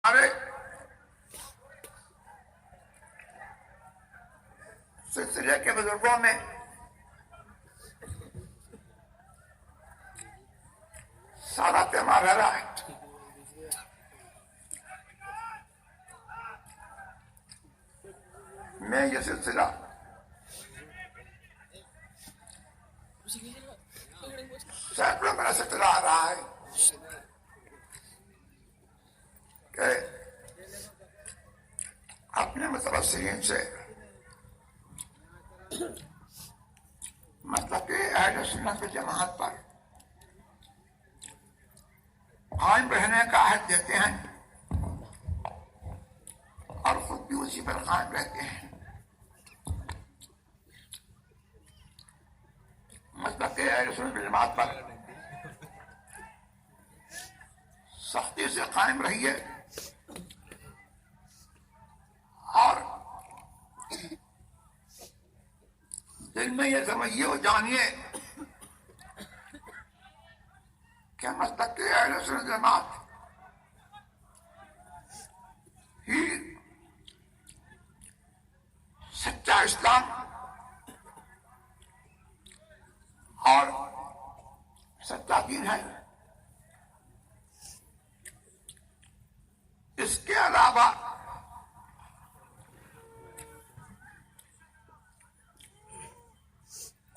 ہمارے سلسلے کے بزرگوں میں سادات ماویرا ہے. میں یہ سلسلہ سینکڑوں برس سے چلا آ رہا ہے کہ اپنے متبصرین سے مطلب کہ اہل سنت جماعت پر قائم رہنے کا عہد دیتے ہیں اور خود بھی اسی پر قائم رہتے ہیں. مطلب کہ اہل سنت جماعت پر سختی سے قائم رہیے اور دل میں یہ سمجھیے اور جانیے کہ مطلب کہ اہل سنت جماعت ہی سچا اسلام اور سچا دین ہے. اس کے علاوہ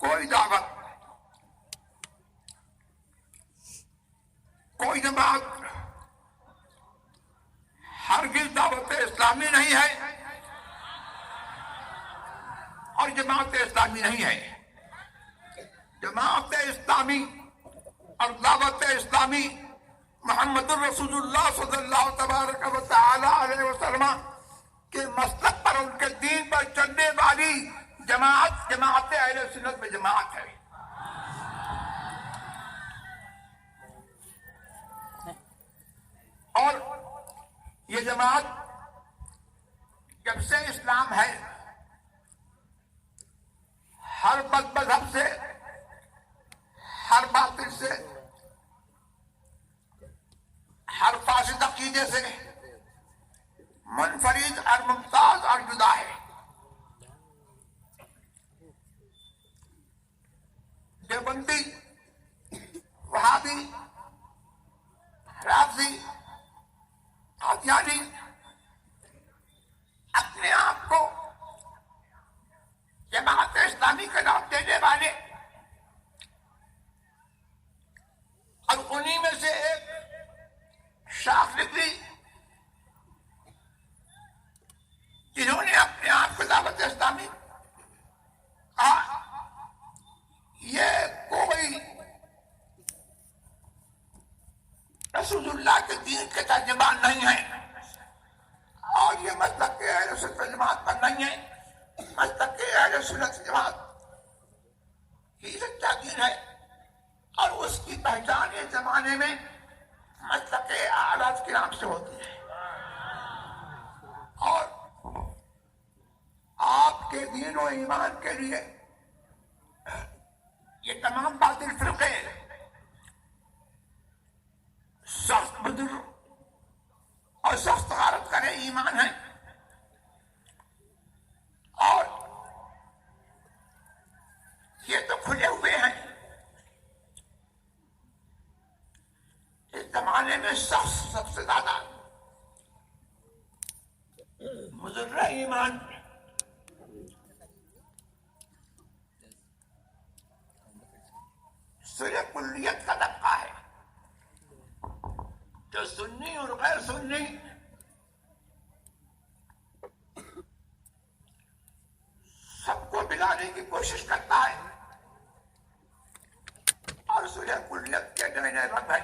کوئی دعوت، کوئی جماعت ہرگز دعوت اسلامی نہیں ہے اور جماعت اسلامی نہیں ہے. جماعت اسلامی اور دعوت اسلامی محمد الرسول اللہ صلی اللہ تبارک و تعالی علیہ وسلم کے مسلک پر، ان کے دین پر چلنے والی جماعت اہل سنت میں جماعت ہے. اور یہ جماعت جب سے اسلام ہے ہر بد مذہب سے، ہر باطل سے، ہر فاسد عقیدے سے منفرد اور ممتاز اور جدا ہے. دیوبندی، وہابی، رافضی، قادیانی اپنے آپ کو جماعت اسلامی کا نام دینے والے اور انہی میں سے ایک شاخ نکلی جنہوں نے اپنے آپ کو دعوت اسلامی کہا. یہ کوئی رسول اللہ کے دین کے ترجمان نہیں ہے اور یہ مطلب کہ اہل سنت جماعت پر نہیں ہے. مطلب کہ اہل سنت جماعت ہی سچا دین ہے اور اس کی پہچان اس زمانے میں مطلب کہ اعلیٰ کے نام سے ہوتی ہے. اور آپ کے دین و ایمان کے لیے یہ تمام باطل فرقے سخت بدر اور سخت غارت کرے ایمان ہے اور یہ تو کھلے ہوئے ہیں. اس زمانے میں سب سے زیادہ مضر ایمان سورہ کلیت کا طبقہ ہے جو سنی اور غیر سنی سب کو ملانے کی کوشش کرتا ہے اور سورہ کلیت کے نئے نئے رنگ ہے.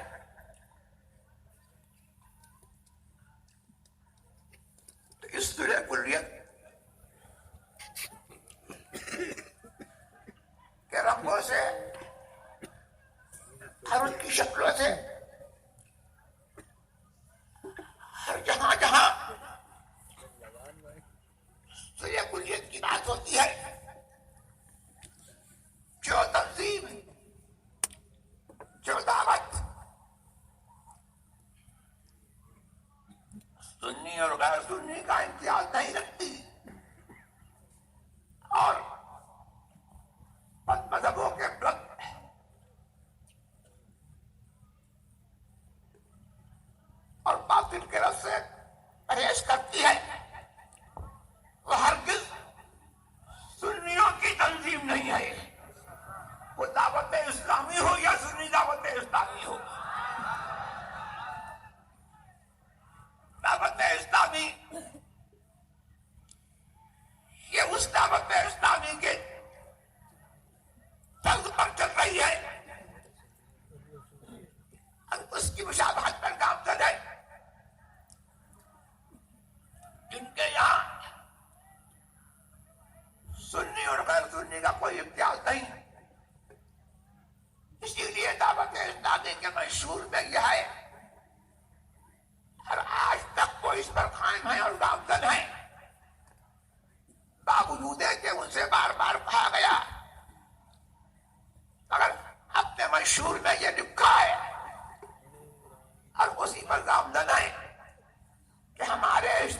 تو اس سورہ کلیت کے رنگوں سے اور ان کی شکلوں سے ہر جہاں جہاں سورہ کلیت کی بات ہوتی ہے جو تنظیم، جو دعوت سنی اور غیر سنی کا امتیاز نہیں رکھتی، اور بد مذہبوں کے بلند اور باطل کے رس سے پرہیز کرتی ہے، وہ ہرگز سنیوں کی تنظیم نہیں ہے، وہ دعوت اسلامی ہو یا سنی دعوت اسلامی ہو۔ دعوت اسلامی یہ اس دعوت اسلامی کے طرز پر چل رہی ہے، اور اس کی مشابہت پر گامزن ہے، جن کے یہاں سنی اور غیر سنی کا کوئی امتیاز نہیں۔ اسی لیے دعوت اسلامی کے مشہور میں یہ ہے، اور آج تک وہ اس پر قائم ہے اور گامزن ہے، باوجود ہے کہ ان سے بار بار کہا گیا، مگر اپنے منشور میں یہ لکھا ہے اور اسی پر گامزن ہے کہ ہمارے اس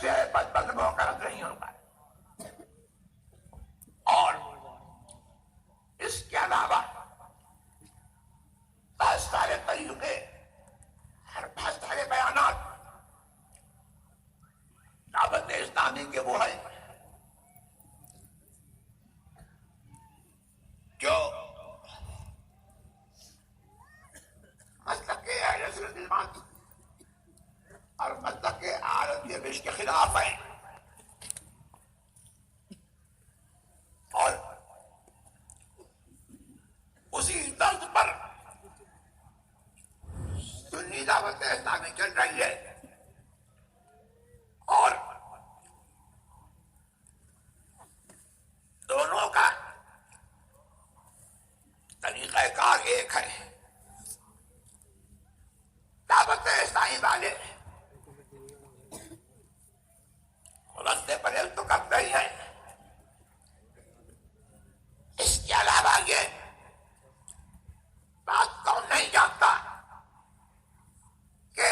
سے بد مذہبوں کا رد نہیں ہوگا۔ اور اس کے علاوہ بہت سارے طریقے اور بہت سارے بیانات دعوت اسلامی کے وہ ہیں جو مسلک اہل سنت والجماعت اور مسلک اہل حدیث کے خلاف ہیں، اور اسی طرز پر سنی دعوت اسلامی چل رہی ہے، اور دونوں کا طریقہ کار ایک ہے۔ دعوت اسلامی والے رستے پرہیز تو کرتے ہی ہیں، اس کے علاوہ یہ بات کون نہیں جانتا کہ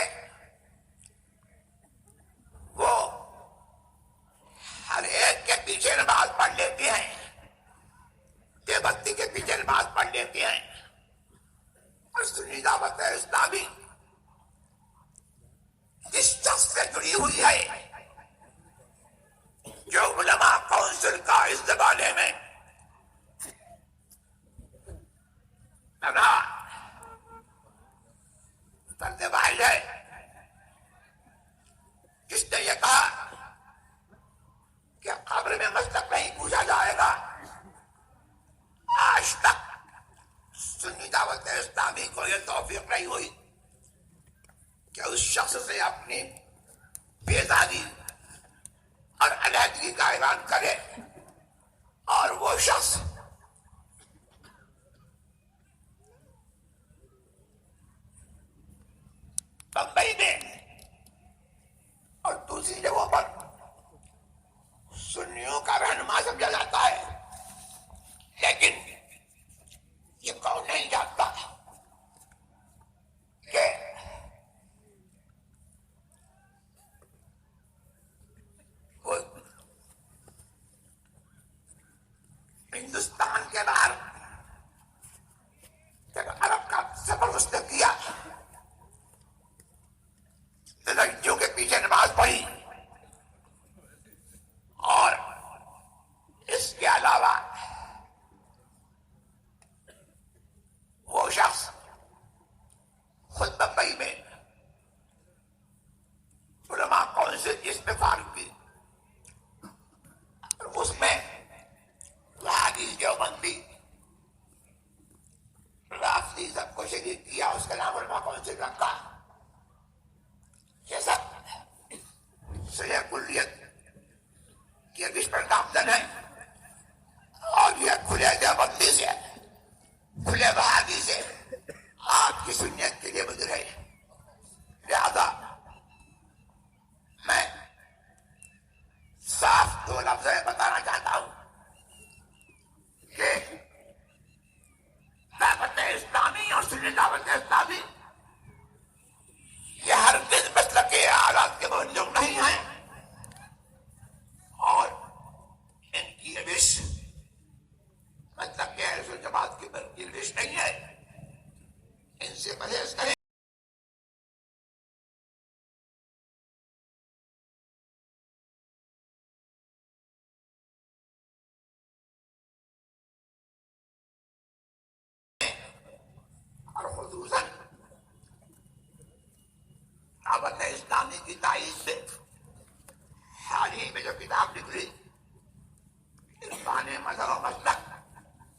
وہ ہر ایک کے پیچھے نماز پڑھ لیتے ہیں، دیوبندی کے پیچھے نماز پڑھ لیتے ہیں، اور سنی دعوت اسلامی اس شخص سے جڑی ہوئی ہے جو علماء کونسل کا اس زمانے میں کرنے والے ہے، جس نے یہ کہا کہ قبر میں مسلک نہیں پوچھا جائے گا۔ آج تک سنی دعوت اسلامی کو یہ توفیق نہیں ہوئی کہ اس شخص سے اپنی بیزاری اور علیحدگی کا اعلان کرے، اور وہ شخص بمبئی میں اور دوسری جگہوں پر سنیوں کا رہنما سمجھا جاتا ہے، لیکن یہ کون نہیں جانتا کہ وہ ہندوستان کے باہر جب عرب کا سفر اس نے کیا، لڑکیوں کے پیچھے نماز پڑھی، اور اس کے علاوہ وہ شخص خود بمبئی میں علماء کونسل جس میں فارغ کی، اور اس میں حدیث دیوبندی رافضی سب کو شریک کیا، اس کا نام علماء کونسل رکھا۔ یہ سب صحیح کلیت کی حدیث پر گامزن ہے، اور یہ کھلے دیوبندی سے، کھلے وہابی سے آپ کی سنیت کے لیے بدل ہے۔ لہذا میں صاف دو لفظ میں بتانا چاہتا ہوں کہ دعوت اسلامی اور سنی دعوت اسلامی یہ ہر دن مسلک کے حالات کے باوجود سے پرہیز کریں. اور خصوصاً دعوت اسلامی کی تائید سے حال ہی میں جو کتاب نکلی عرفان مذہب و مسلک